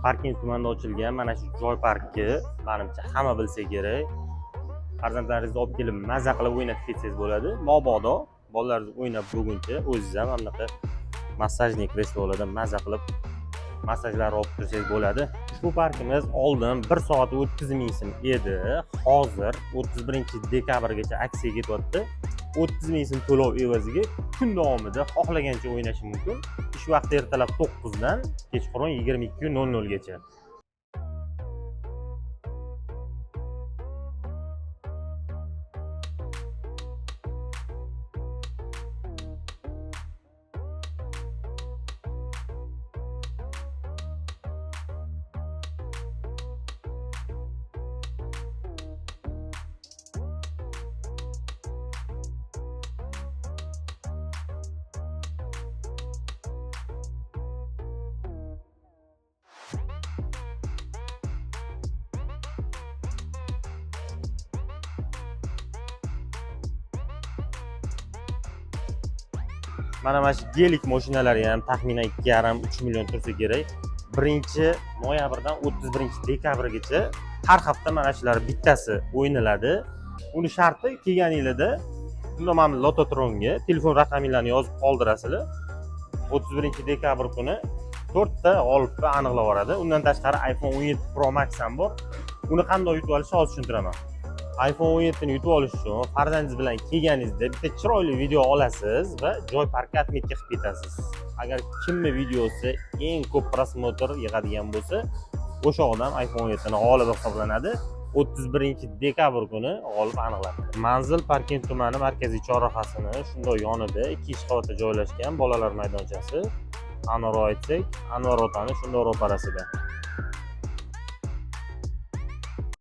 Parkent tumanida ochilgan mana shu joy parki menimcha hamma bilsa kerak. Farzandlaringizni olib kelib maza qilib o'ynatib ketsangiz bo'ladi. Mabodo bolalaringiz o'ynab bo'lguncha o'zingiz ham bunaqa massajli kreslolarda maza qilib massajlar olib tursangiz bo'ladi. Ushbu parkimiz oldin 1 soat 30 ming so'm edi. Hozir 31-dekabrgacha aksiyaga ketyapti. 30 ming so'm to'lov evaziga kun davomida xohlagancha o'ynash mumkin. Ish vaqti ertalab 9 dan kechqurun 22:00 gacha. Mana shu gelik mashinalari ham taxminan 2,5-3 million tursa kerak. 1-noyabrdan 31-dekabrgacha har hafta mana shular bittasi o'ynaladi. Uni sharti kelganingizda unda mana Lototronga telefon raqaminglarni yozib qoldirasizlar. 31-dekabr kuni 4 ta g'olibni aniqlab oladi. Undan tashqari iPhone 17 Pro Max ham bor. Uni qanday yutib olishni hozir tushuntiraman. iPhone 17 ni yutib olish uchun farzandingiz bilan kelganingizda bitta chiroyli video olasiz va joy parkka отметка qilib ketasiz. Agar kimni videosi eng ko'p prosmotr yig'adigan bo'lsa, o'sha odam iPhone 17 ni g'olibi hisoblanadi. 31-dekabr kuni g'olib aniqlanadi. Manzil Parkent tumani markaziy chorrahasini shunday yonida 2 qavatda joylashgan bolalar maydonchasi. Aniqroq aytsak, Anvar otani shunday ro'parasida.